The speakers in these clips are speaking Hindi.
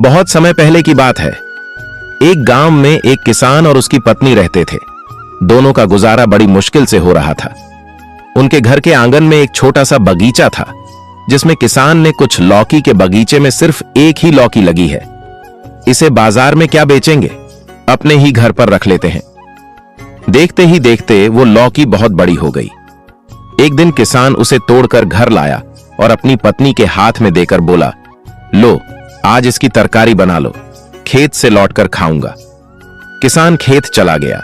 बहुत समय पहले की बात है। एक गांव में एक किसान और उसकी पत्नी रहते थे। दोनों का गुजारा बड़ी मुश्किल से हो रहा था। उनके घर के आंगन में एक छोटा सा बगीचा था, जिसमें किसान ने कुछ लौकी के बगीचे में सिर्फ एक ही लौकी लगी है। इसे बाजार में क्या बेचेंगे, अपने ही घर पर रख लेते हैं। देखते ही देखते वो लौकी बहुत बड़ी हो गई। एक दिन किसान उसे तोड़कर घर लाया और अपनी पत्नी के हाथ में देकर बोला, लो, आज इसकी तरकारी बना लो, खेत से लौटकर खाऊंगा। किसान खेत चला गया।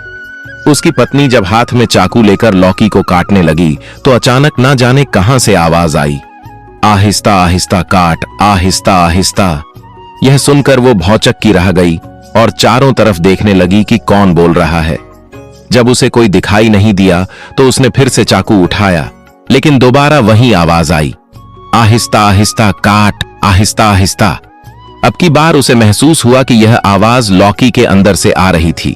उसकी पत्नी जब हाथ में चाकू लेकर लौकी को काटने लगी तो अचानक ना जाने कहां से आवाज आई, आहिस्ता आहिस्ता काट, आहिस्ता आहिस्ता। यह सुनकर वो भौचक की रह गई और चारों तरफ देखने लगी कि कौन बोल रहा है। जब उसे कोई दिखाई नहीं दिया तो उसने फिर से चाकू उठाया, लेकिन दोबारा वही आवाज आई, आहिस्ता आहिस्ता काट, आहिस्ता आहिस्ता। अब की बार उसे महसूस हुआ कि यह आवाज लौकी के अंदर से आ रही थी।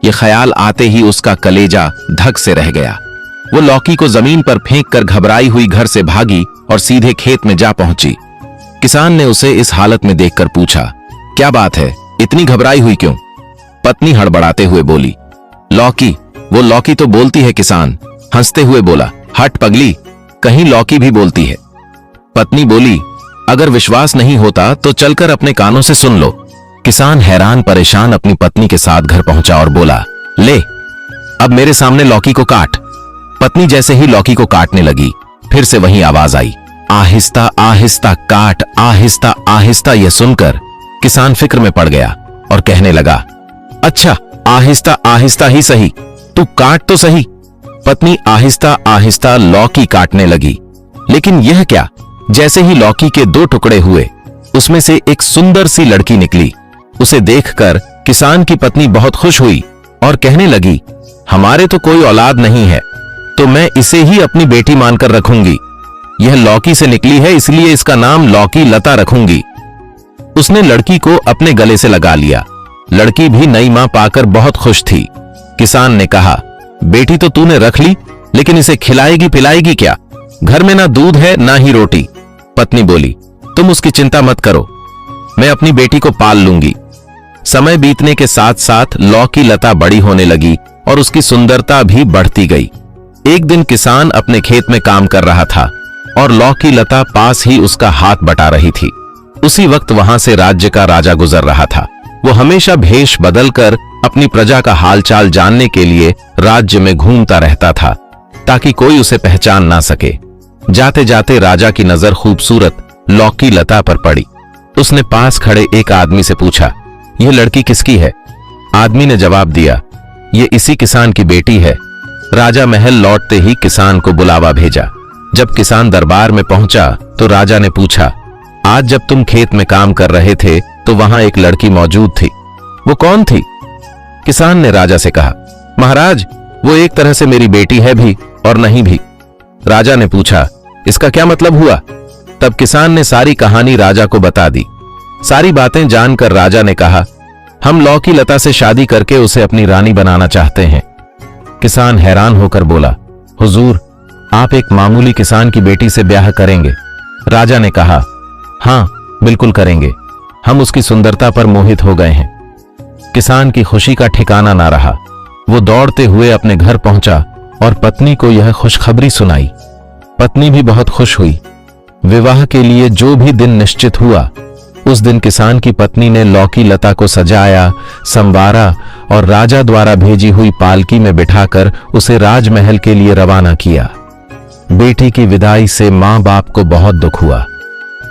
यह ख्याल आते ही उसका कलेजा धक से रह गया। वो लौकी को जमीन पर फेंककर घबराई हुई घर से भागी और सीधे खेत में जा पहुंची। किसान ने उसे इस हालत में देखकर पूछा, क्या बात है, इतनी घबराई हुई क्यों? पत्नी हड़बड़ाते हुए बोली, लौकी, वो लौकी तो बोलती है। किसान हंसते हुए बोला, हट पगली, कहीं लौकी भी बोलती है। पत्नी बोली, अगर विश्वास नहीं होता तो चलकर अपने कानों से सुन लो। किसान हैरान परेशान अपनी पत्नी के साथ घर पहुंचा और बोला, ले, अब मेरे सामने लौकी को काट। पत्नी जैसे ही लौकी को काटने लगी, फिर से वही आवाज आई, आहिस्ता आहिस्ता काट, आहिस्ता आहिस्ता। यह सुनकर किसान फिक्र में पड़ गया और कहने लगा, अच्छा, आहिस्ता आहिस्ता ही सही, तू काट तो सही। पत्नी आहिस्ता आहिस्ता लौकी काटने लगी, लेकिन यह क्या, जैसे ही लौकी के 2 टुकड़े हुए, उसमें से एक सुंदर सी लड़की निकली। उसे देखकर किसान की पत्नी बहुत खुश हुई और कहने लगी, हमारे तो कोई औलाद नहीं है, तो मैं इसे ही अपनी बेटी मानकर रखूंगी। यह लौकी से निकली है, इसलिए इसका नाम लौकी लता रखूंगी। उसने लड़की को अपने गले से लगा लिया। लड़की भी नई मां पाकर बहुत खुश थी। किसान ने कहा, बेटी तो तूने रख ली, लेकिन इसे खिलाएगी पिलाएगी क्या? घर में ना दूध है ना ही रोटी। पत्नी बोली, तुम उसकी चिंता मत करो, मैं अपनी बेटी को पाल लूंगी। समय बीतने के साथ साथ लौकी लता बड़ी होने लगी और उसकी सुंदरता भी बढ़ती गई। एक दिन किसान अपने खेत में काम कर रहा था और लौकी लता पास ही उसका हाथ बटा रही थी। उसी वक्त वहां से राज्य का राजा गुजर रहा था। वो हमेशा भेष बदलकर अपनी प्रजा का हालचाल जानने के लिए राज्य में घूमता रहता था, ताकि कोई उसे पहचान ना सके। जाते जाते राजा की नजर खूबसूरत लौकी लता पर पड़ी। उसने पास खड़े एक आदमी से पूछा, यह लड़की किसकी है? आदमी ने जवाब दिया, ये इसी किसान की बेटी है। राजा महल लौटते ही किसान को बुलावा भेजा। जब किसान दरबार में पहुंचा तो राजा ने पूछा, आज जब तुम खेत में काम कर रहे थे तो वहां एक लड़की मौजूद थी, वो कौन थी? किसान ने राजा से कहा, महाराज, वो एक तरह से मेरी बेटी है भी और नहीं भी। राजा ने पूछा, इसका क्या मतलब हुआ? तब किसान ने सारी कहानी राजा को बता दी। सारी बातें जानकर राजा ने कहा, हम लौकी लता से शादी करके उसे अपनी रानी बनाना चाहते हैं। किसान हैरान होकर बोला, हुजूर, आप एक मामूली किसान की बेटी से ब्याह करेंगे? राजा ने कहा, हां, बिल्कुल करेंगे, हम उसकी सुंदरता पर मोहित हो गए हैं। किसान की खुशी का ठिकाना ना रहा। वो दौड़ते हुए अपने घर पहुंचा और पत्नी को यह खुशखबरी सुनाई। पत्नी भी बहुत खुश हुई। विवाह के लिए जो भी दिन निश्चित हुआ, उस दिन किसान की पत्नी ने लौकी लता को सजाया, संवारा और राजा द्वारा भेजी हुई पालकी में बिठाकर उसे राजमहल के लिए रवाना किया। बेटी की विदाई से मां बाप को बहुत दुख हुआ।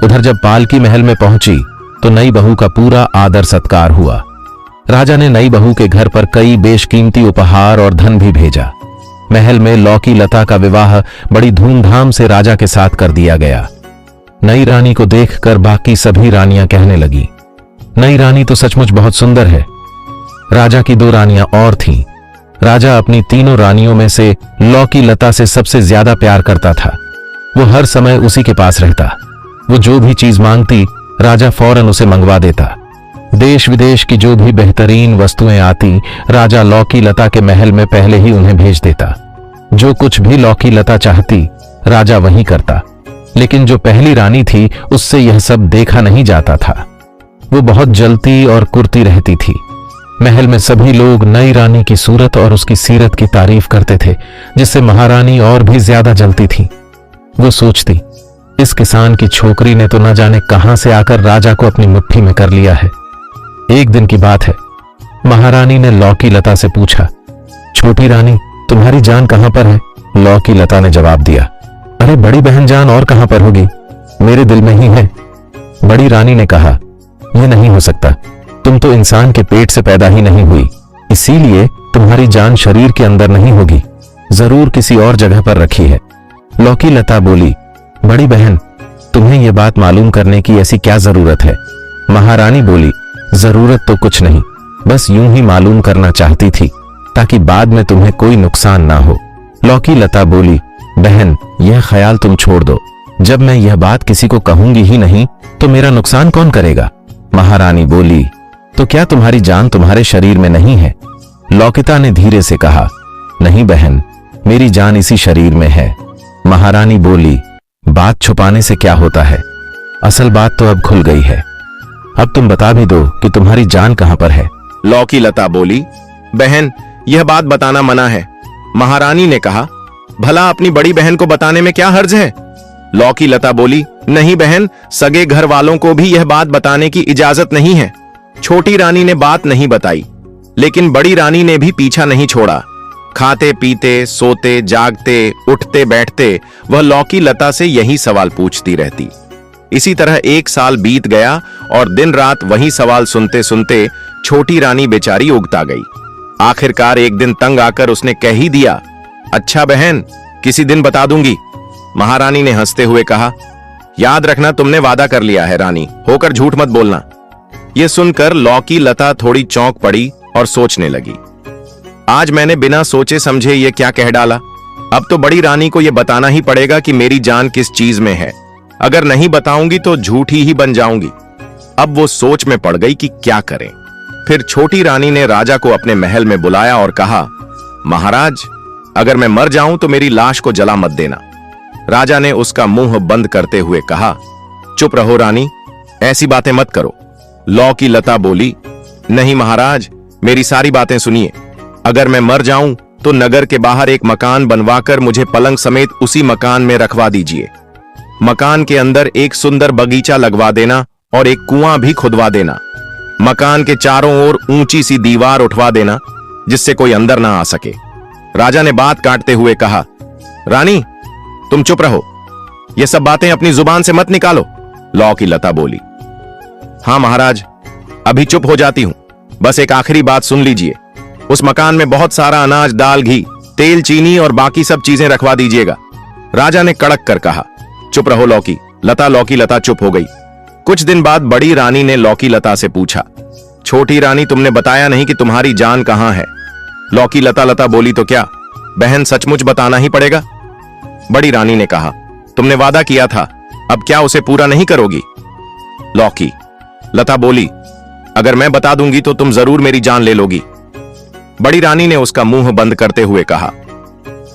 उधर जब पालकी महल में पहुंची तो नई बहू का पूरा आदर सत्कार हुआ। राजा ने नई बहू के घर पर कई बेशकीमती उपहार और धन भी भेजा। महल में लौकी लता का विवाह बड़ी धूमधाम से राजा के साथ कर दिया गया। नई रानी को देखकर बाकी सभी रानियां कहने लगी, नई रानी तो सचमुच बहुत सुंदर है। राजा की 2 रानियां और थीं। राजा अपनी तीनों रानियों में से लौकी लता से सबसे ज्यादा प्यार करता था। वो हर समय उसी के पास रहता। वो जो भी चीज मांगती, राजा फौरन उसे मंगवा देता। देश विदेश की जो भी बेहतरीन वस्तुएं आती, राजा लौकी लता के महल में पहले ही उन्हें भेज देता। जो कुछ भी लौकी लता चाहती, राजा वही करता। लेकिन जो पहली रानी थी, उससे यह सब देखा नहीं जाता था। वो बहुत जलती और कुर्ती रहती थी। महल में सभी लोग नई रानी की सूरत और उसकी सीरत की तारीफ करते थे, जिससे महारानी और भी ज्यादा जलती थी। वो सोचती, इस किसान की छोकरी ने तो न जाने कहां से आकर राजा को अपनी मुट्ठी में कर लिया है। एक दिन की बात है, महारानी ने लौकी लता से पूछा, छोटी रानी, तुम्हारी जान कहां पर है? लौकी लता ने जवाब दिया, अरे बड़ी बहन जान और कहां पर होगी, मेरे दिल में ही है। बड़ी रानी ने कहा, यह नहीं हो सकता, तुम तो इंसान के पेट से पैदा ही नहीं हुई, इसीलिए तुम्हारी जान शरीर के अंदर नहीं होगी, जरूर किसी और जगह पर रखी है। लौकी लता बोली, बड़ी बहन, तुम्हें यह बात मालूम करने की ऐसी क्या जरूरत है? महारानी बोली, जरूरत तो कुछ नहीं, बस यूं ही मालूम करना चाहती थी ताकि बाद में तुम्हें कोई नुकसान ना हो। लौकी लता बोली, बहन, यह ख्याल तुम छोड़ दो, जब मैं यह बात किसी को कहूंगी ही नहीं तो मेरा नुकसान कौन करेगा? महारानी बोली, तो क्या तुम्हारी जान तुम्हारे शरीर में नहीं है? लौकिता ने धीरे से कहा, नहीं बहन, मेरी जान इसी शरीर में है। महारानी बोली, बात छुपाने से क्या होता है, असल बात तो अब खुल गई है, अब तुम बता भी दो कि तुम्हारी जान कहां पर है। लौकी लता बोली, बहन, यह बात बताना मना है। महारानी ने कहा, भला अपनी बड़ी बहन को बताने में क्या हर्ज है? लौकी लता बोली, नहीं बहन, सगे घर वालों को भी यह बात बताने की इजाजत नहीं है। छोटी रानी ने बात नहीं बताई, लेकिन बड़ी रानी ने भी पीछा नहीं छोड़ा। खाते पीते, सोते जागते, उठते बैठते वह लौकी लता से यही सवाल पूछती रहती। इसी तरह 1 साल बीत गया और दिन रात वही सवाल सुनते सुनते छोटी रानी बेचारी उगता गई। आखिरकार एक दिन तंग आकर उसने कह ही दिया, अच्छा बहन, किसी दिन बता दूंगी। महारानी ने हंसते हुए कहा, याद रखना, तुमने वादा कर लिया है रानी, होकर झूठ मत बोलना। यह सुनकर लौकी लता थोड़ी चौंक पड़ी और सोचने लगी, आज मैंने बिना सोचे समझे ये क्या कह डाला। अब तो बड़ी रानी को यह बताना ही पड़ेगा कि मेरी जान किस चीज में है, अगर नहीं बताऊंगी तो झूठी ही बन जाऊंगी। अब वो सोच में पड़ गई कि क्या करें। फिर छोटी रानी ने राजा को अपने महल में बुलाया और कहा, महाराज, अगर मैं मर जाऊं तो मेरी लाश को जला मत देना। राजा ने उसका मुंह बंद करते हुए कहा, चुप रहो रानी, ऐसी बातें मत करो। लौकी लता बोली, नहीं महाराज, मेरी सारी बातें सुनिए। अगर मैं मर जाऊं तो नगर के बाहर एक मकान बनवाकर मुझे पलंग समेत उसी मकान में रखवा दीजिए। मकान के अंदर एक सुंदर बगीचा लगवा देना और एक कुआं भी खुदवा देना। मकान के चारों ओर ऊंची सी दीवार उठवा देना जिससे कोई अंदर ना आ सके। राजा ने बात काटते हुए कहा, रानी, तुम चुप रहो, ये सब बातें अपनी जुबान से मत निकालो। लौकी लता बोली, हां महाराज, अभी चुप हो जाती हूं, बस एक आखिरी बात सुन लीजिए। उस मकान में बहुत सारा अनाज, दाल, घी, तेल, चीनी और बाकी सब चीजें रखवा दीजिएगा। राजा ने कड़क कर कहा, चुप रहो लौकी लता। लौकी लता चुप हो गई। कुछ दिन बाद बड़ी रानी ने लौकी लता से पूछा, छोटी रानी, तुमने बताया नहीं कि तुम्हारी जान कहां है? लौकी लता बोली, तो क्या बहन, सचमुच बताना ही पड़ेगा? बड़ी रानी ने कहा, तुमने वादा किया था, अब क्या उसे पूरा नहीं करोगी? लौकी लता बोली, अगर मैं बता दूंगी तो तुम जरूर मेरी जान ले लोगी। बड़ी रानी ने उसका मुंह बंद करते हुए कहा,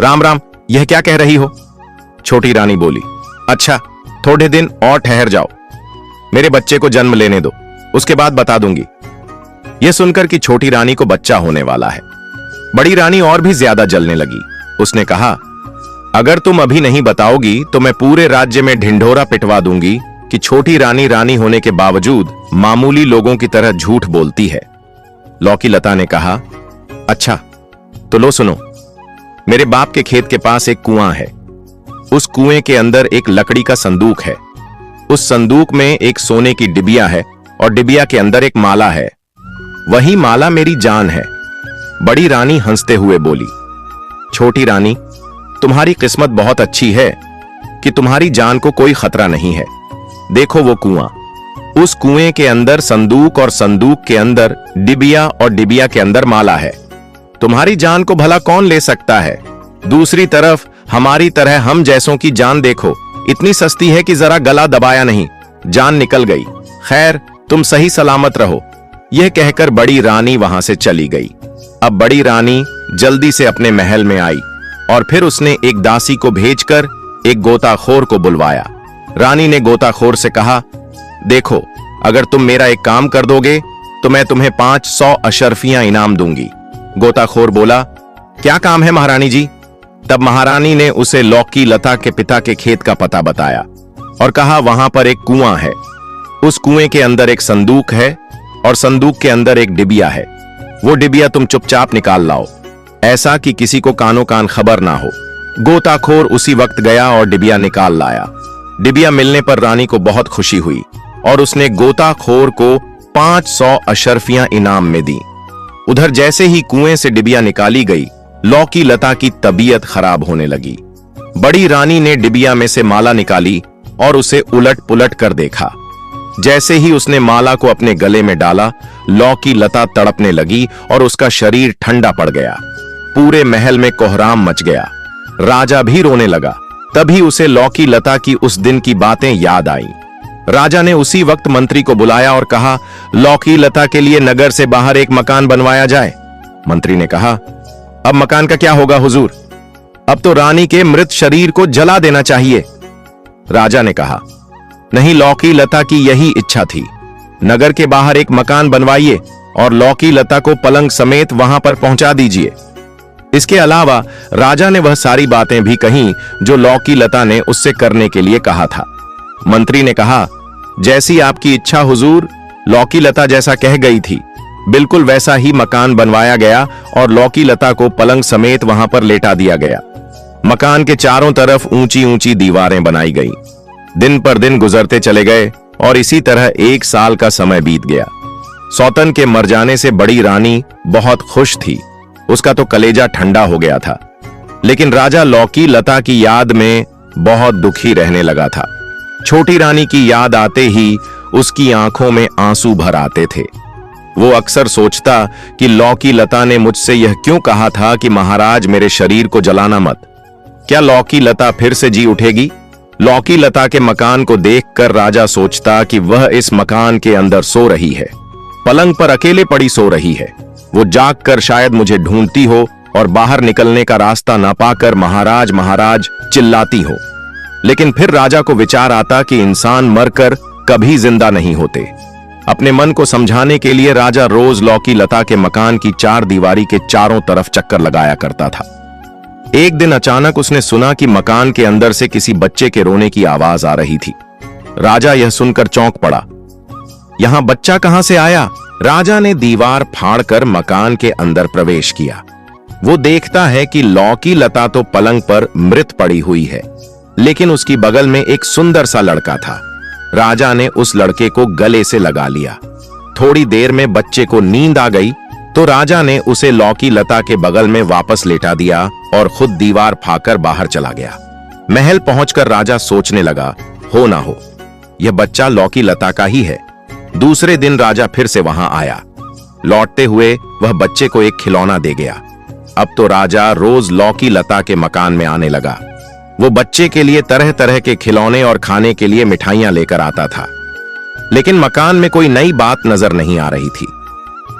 राम राम, यह क्या कह रही हो? छोटी रानी बोली, अच्छा, थोड़े दिन और ठहर जाओ, मेरे बच्चे को जन्म लेने दो, उसके बाद बता दूंगी। यह सुनकर कि छोटी रानी को बच्चा होने वाला है, बड़ी रानी और भी ज्यादा जलने लगी। उसने कहा, अगर तुम अभी नहीं बताओगी तो मैं पूरे राज्य में ढिंढोरा पिटवा दूंगी कि छोटी रानी रानी होने के बावजूद मामूली लोगों की तरह झूठ बोलती है। लौकी लता ने कहा, अच्छा, तो लो सुनो, मेरे बाप के खेत के पास एक कुआं है, उस कुएं के अंदर एक लकड़ी का संदूक है, उस संदूक में एक सोने की डिबिया है और डिबिया के अंदर एक माला है, वही माला मेरी जान है। बड़ी रानी हंसते हुए बोली, छोटी रानी, तुम्हारी किस्मत बहुत अच्छी है कि तुम्हारी जान को कोई खतरा नहीं है। देखो वो कुआं, उस कुएं के अंदर संदूक और संदूक के अंदर डिबिया और डिबिया के अंदर माला है। तुम्हारी जान को भला कौन ले सकता है? दूसरी तरफ हमारी तरह हम जैसों की जान देखो, इतनी सस्ती है कि जरा गला दबाया नहीं, जान निकल गई। खैर, तुम सही सलामत रहो। यह कहकर बड़ी रानी वहां से चली गई। अब बड़ी रानी जल्दी से अपने महल में आई और फिर उसने एक दासी को भेजकर एक गोताखोर को बुलवाया। रानी ने गोताखोर से कहा, देखो, अगर तुम मेरा एक काम कर दोगे तो मैं तुम्हें 500 अशर्फियां इनाम दूंगी। गोताखोर बोला, क्या काम है महारानी जी? तब महारानी ने उसे लौकी लता के पिता के खेत का पता बताया और कहा, वहां पर एक कुआं है, उस कुएं के अंदर एक संदूक है और संदूक के अंदर एक डिबिया है। वो डिबिया तुम चुपचाप निकाल लाओ, ऐसा कि किसी को कानो कान खबर ना हो। गोताखोर उसी वक्त गया और डिबिया निकाल लाया। डिबिया मिलने पर रानी को बहुत खुशी हुई और उसने गोताखोर को 500 अशर्फियां इनाम में दी। उधर जैसे ही कुएं से डिबिया निकाली गई, लौकी लता की तबीयत खराब होने लगी। बड़ी रानी ने डिबिया में से माला निकाली और उसे उलट पुलट कर देखा। जैसे ही उसने माला को अपने गले में डाला, लौकी लता तड़पने लगी और उसका शरीर ठंडा पड़ गया। पूरे महल में कोहराम मच गया। राजा भी रोने लगा। तभी उसे लौकी लता की उस दिन की बातें याद आई। राजा ने उसी वक्त मंत्री को बुलाया और कहा, लौकी लता के लिए नगर से बाहर एक मकान बनवाया जाए। मंत्री ने कहा, अब मकान का क्या होगा हुजूर? अब तो रानी के मृत शरीर को जला देना चाहिए। राजा ने कहा, नहीं, लौकी लता की यही इच्छा थी। नगर के बाहर एक मकान बनवाइए और लौकी लता को पलंग समेत वहां पर पहुंचा दीजिए। इसके अलावा राजा ने वह सारी बातें भी कहीं जो लौकी लता ने उससे करने के लिए कहा था। मंत्री ने कहा, जैसी आपकी इच्छा हुजूर। लौकी लता जैसा कह गई थी, बिल्कुल वैसा ही मकान बनवाया गया और लौकी लता को पलंग समेत वहां पर लेटा दिया गया। मकान के चारों तरफ ऊंची ऊंची दीवारें बनाई गई। दिन पर दिन गुजरते चले गए और इसी तरह 1 साल का समय बीत गया। सौतन के मर जाने से बड़ी रानी बहुत खुश थी। उसका तो कलेजा ठंडा हो गया था। लेकिन राजा लौकी लता की याद में बहुत दुखी रहने लगा था। छोटी रानी की याद आते ही उसकी आंखों में आंसू भर आते थे। वो अक्सर सोचता कि लौकी लता ने मुझसे यह क्यों कहा था कि महाराज मेरे शरीर को जलाना मत। क्या लौकी लता फिर से जी उठेगी? लौकी लता के मकान को देखकर राजा सोचता कि वह इस मकान के अंदर सो रही है, पलंग पर अकेले पड़ी सो रही है। वो जागकर शायद मुझे ढूंढती हो और बाहर निकलने का रास्ता ना पाकर महाराज महाराज चिल्लाती हो। लेकिन फिर राजा को विचार आता कि इंसान मरकर कभी जिंदा नहीं होते। अपने मन को समझाने के लिए राजा रोज लौकी लता के मकान की 4 दीवारी के चारों तरफ चक्कर लगाया करता था। एक दिन अचानक उसने सुना कि मकान के अंदर से किसी बच्चे के रोने की आवाज आ रही थी। राजा यह सुनकर चौंक पड़ा। यहां बच्चा कहां से आया? राजा ने दीवार फाड़कर मकान के अंदर प्रवेश किया। वो देखता है कि लौकी लता तो पलंग पर मृत पड़ी हुई है, लेकिन उसकी बगल में एक सुंदर सा लड़का था। राजा ने उस लड़के को गले से लगा लिया। थोड़ी देर में बच्चे को नींद आ गई तो राजा ने उसे लौकी लता के बगल में वापस लेटा दिया और खुद दीवार फाड़कर बाहर चला गया। महल पहुंचकर राजा सोचने लगा, हो ना हो यह बच्चा लौकी लता का ही है। दूसरे दिन राजा फिर से वहां आया। लौटते हुए वह बच्चे को एक खिलौना दे गया। अब तो राजा रोज लौकी लता के मकान में आने लगा। वो बच्चे के लिए तरह तरह के खिलौने और खाने के लिए मिठाइयां लेकर आता था। लेकिन मकान में कोई नई बात नजर नहीं आ रही थी।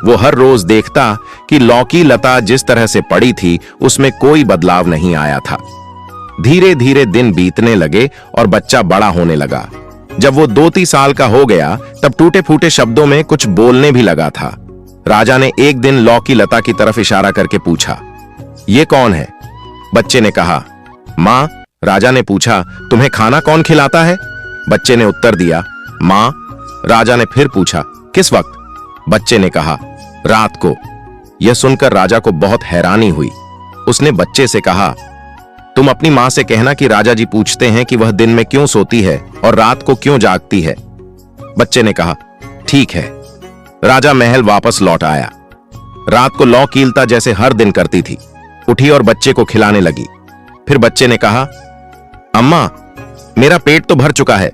वो हर रोज देखता कि लौकी लता जिस तरह से पड़ी थी उसमें कोई बदलाव नहीं आया था। धीरे धीरे दिन बीतने लगे और बच्चा बड़ा होने लगा। जब वो 2-3 साल का हो गया तब टूटे फूटे शब्दों में कुछ बोलने भी लगा था। राजा ने एक दिन लौकी लता की तरफ इशारा करके पूछा, ये कौन है? बच्चे ने कहा, मां। राजा ने पूछा, तुम्हें खाना कौन खिलाता है? बच्चे ने उत्तर दिया, मां। राजा ने फिर पूछा, किस वक्त? बच्चे ने कहा, रात को। यह सुनकर राजा को बहुत हैरानी हुई। उसने बच्चे से कहा, तुम अपनी मां से कहना कि राजा जी पूछते हैं कि वह दिन में क्यों सोती है और रात को क्यों जागती है। बच्चे ने कहा, ठीक है। राजा महल वापस लौट आया। रात को लौ कीलता जैसे हर दिन करती थी। उठी और बच्चे को खिलाने लगी। फिर बच्चे ने कहा, अम्मा, मेरा पेट तो भर चुका है।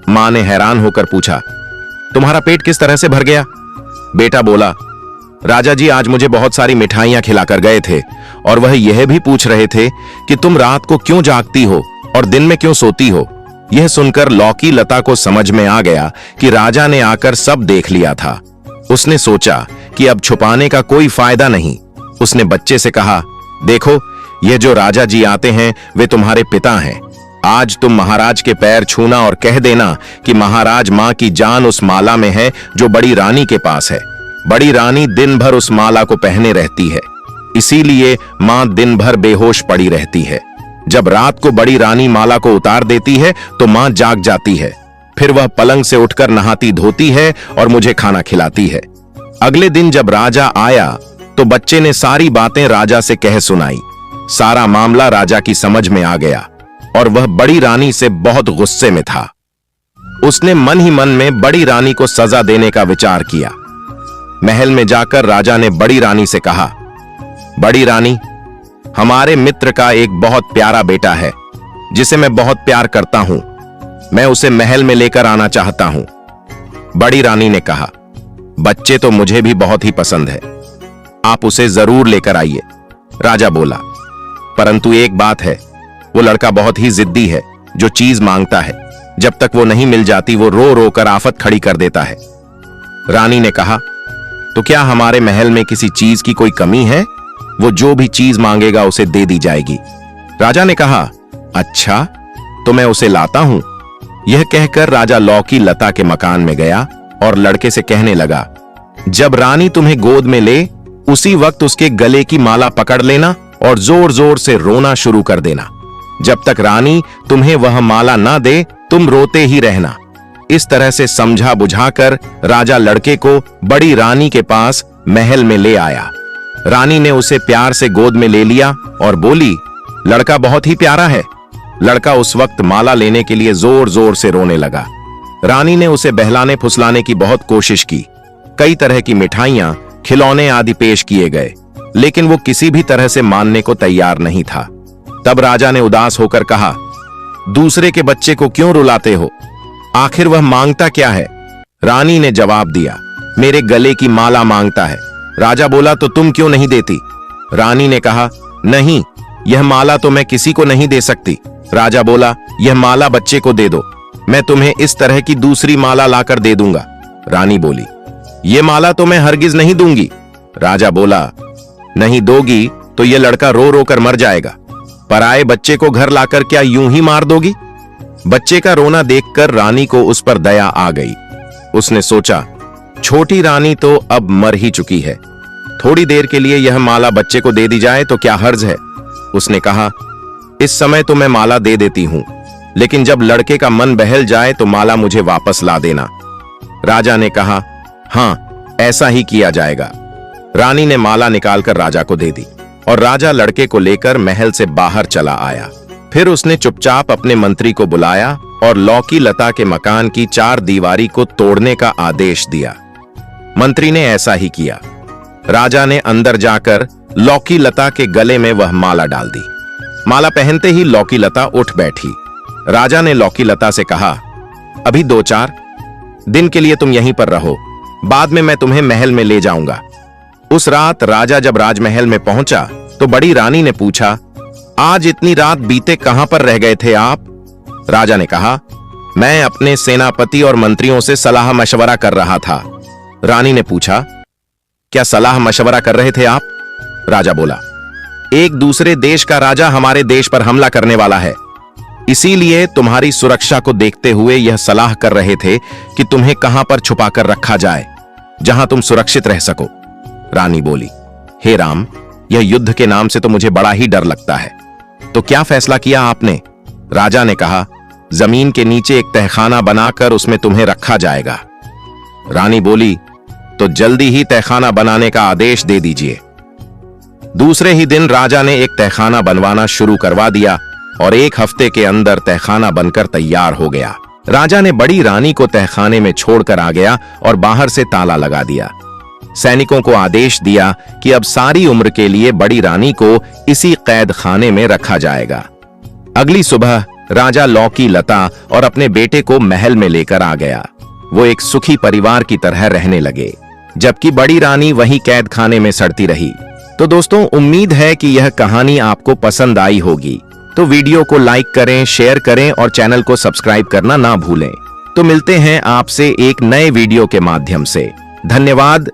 मां ने हैरान होकर पूछा, तुम्हारा पेट किस तरह से भर गया? बेटा बोला, राजा जी आज मुझे बहुत सारी मिठाइयां खिलाकर गए थे और वह यह भी पूछ रहे थे कि तुम रात को क्यों जागती हो और दिन में क्यों सोती हो। यह सुनकर लौकी लता को समझ में आ गया कि राजा ने आकर सब देख लिया था। उसने सोचा कि अब छुपाने का कोई फायदा नहीं। उसने बच्चे से कहा, देखो, ये जो राजा जी आते हैं वे तुम्हारे पिता हैं। आज तुम महाराज के पैर छूना और कह देना कि महाराज मां की जान उस माला में है जो बड़ी रानी के पास है। बड़ी रानी दिन भर उस माला को पहने रहती है, इसीलिए मां दिन भर बेहोश पड़ी रहती है। जब रात को बड़ी रानी माला को उतार देती है तो मां जाग जाती है। फिर वह पलंग से उठकर नहाती धोती है और मुझे खाना खिलाती है। अगले दिन जब राजा आया तो बच्चे ने सारी बातें राजा से कह सुनाई। सारा मामला राजा की समझ में आ गया और वह बड़ी रानी से बहुत गुस्से में था। उसने मन ही मन में बड़ी रानी को सजा देने का विचार किया। महल में जाकर राजा ने बड़ी रानी से कहा, बड़ी रानी, हमारे मित्र का एक बहुत प्यारा बेटा है जिसे मैं बहुत प्यार करता हूं। मैं उसे महल में लेकर आना चाहता हूं। बड़ी रानी ने कहा, बच्चे तो मुझे भी बहुत ही पसंद है, आप उसे जरूर लेकर आइए। राजा बोला, परंतु एक बात है, वो लड़का बहुत ही जिद्दी है। जो चीज मांगता है जब तक वो नहीं मिल जाती वो रो रो कर आफत खड़ी कर देता है। रानी ने कहा, तो क्या हमारे महल में किसी चीज की कोई कमी है? वो जो भी चीज मांगेगा उसे दे दी जाएगी। राजा ने कहा, अच्छा, तो मैं उसे लाता हूं। यह कहकर राजा लौकी लता के मकान में गया और लड़के से कहने लगा, जब रानी तुम्हें गोद में ले उसी वक्त उसके गले की माला पकड़ लेना और जोर जोर से रोना शुरू कर देना। जब तक रानी तुम्हें वह माला ना दे तुम रोते ही रहना। इस तरह से समझा बुझाकर राजा लड़के को बड़ी रानी के पास महल में ले आया। रानी ने उसे प्यार से गोद में ले लिया और बोली, लड़का बहुत ही प्यारा है। लड़का उस वक्त माला लेने के लिए जोर जोर से रोने लगा। रानी ने उसे बहलाने फुसलाने की बहुत कोशिश की। कई तरह की मिठाइयां, खिलौने आदि पेश किए गए, लेकिन वो किसी भी तरह से मानने को तैयार नहीं था। तब राजा ने उदास होकर कहा, दूसरे के बच्चे को क्यों रुलाते हो? आखिर वह मांगता क्या है? रानी ने जवाब दिया, मेरे गले की माला मांगता है। राजा बोला, तो तुम क्यों नहीं देती? रानी ने कहा, नहीं, यह माला तो मैं किसी को नहीं दे सकती। राजा बोला, यह माला बच्चे को दे दो, मैं तुम्हें इस तरह की दूसरी माला लाकर दे दूंगा। रानी बोली, यह माला तो मैं हरगिज नहीं दूंगी। राजा बोला, नहीं दोगी तो यह लड़का रो रो कर मर जाएगा। पराए बच्चे को घर लाकर क्या यूं ही मार दोगी? बच्चे का रोना देखकर रानी को उस पर दया आ गई। उसने सोचा, छोटी रानी तो अब मर ही चुकी है, थोड़ी देर के लिए यह माला बच्चे को दे दी जाए तो क्या हर्ज है। उसने कहा, इस समय तो मैं माला दे देती हूं, लेकिन जब लड़के का मन बहल जाए तो माला मुझे वापस ला देना। राजा ने कहा, हां, ऐसा ही किया जाएगा। रानी ने माला निकालकर राजा को दे दी और राजा लड़के को लेकर महल से बाहर चला आया। फिर उसने चुपचाप अपने मंत्री को बुलाया और लौकी लता के मकान की 4 दीवारी को तोड़ने का आदेश दिया। मंत्री ने ऐसा ही किया। राजा ने अंदर जाकर लौकी लता के गले में वह माला डाल दी। माला पहनते ही लौकी लता उठ बैठी। राजा ने लौकी लता से कहा, अभी 2-4 दिन के लिए तुम यहीं पर रहो, बाद में मैं तुम्हें महल में ले जाऊंगा। उस रात राजा जब राजमहल में पहुंचा तो बड़ी रानी ने पूछा, आज इतनी रात बीते कहां पर रह गए थे आप? राजा ने कहा, मैं अपने सेनापति और मंत्रियों से सलाह मशवरा कर रहा था। रानी ने पूछा, क्या सलाह मशवरा कर रहे थे आप? राजा बोला, एक दूसरे देश का राजा हमारे देश पर हमला करने वाला है, इसीलिए तुम्हारी सुरक्षा को देखते हुए यह सलाह कर रहे थे कि तुम्हें कहां पर छुपाकर रखा जाए जहां तुम सुरक्षित रह सको। रानी बोली, हे राम, यह युद्ध के नाम से तो मुझे बड़ा ही डर लगता है, तो क्या फैसला किया आपने? राजा ने कहा, जमीन के नीचे एक तहखाना बनाकर उसमें तुम्हें रखा जाएगा। रानी बोली, तो जल्दी ही तहखाना बनाने का आदेश दे दीजिए। दूसरे ही दिन राजा ने एक तहखाना बनवाना शुरू करवा दिया और 1 हफ्ते के अंदर तहखाना बनकर तैयार हो गया। राजा ने बड़ी रानी को तहखाने में छोड़कर आ गया और बाहर से ताला लगा दिया। सैनिकों को आदेश दिया कि अब सारी उम्र के लिए बड़ी रानी को इसी कैद खाने में रखा जाएगा। अगली सुबह राजा लौकी लता और अपने बेटे को महल में लेकर आ गया। वो एक सुखी परिवार की तरह रहने लगे, जबकि बड़ी रानी वहीं कैद खाने में सड़ती रही। तो दोस्तों, उम्मीद है कि यह कहानी आपको पसंद आई होगी। तो वीडियो को लाइक करें, शेयर करें और चैनल को सब्सक्राइब करना ना भूलें। तो मिलते हैं आपसे एक नए वीडियो के माध्यम से। धन्यवाद।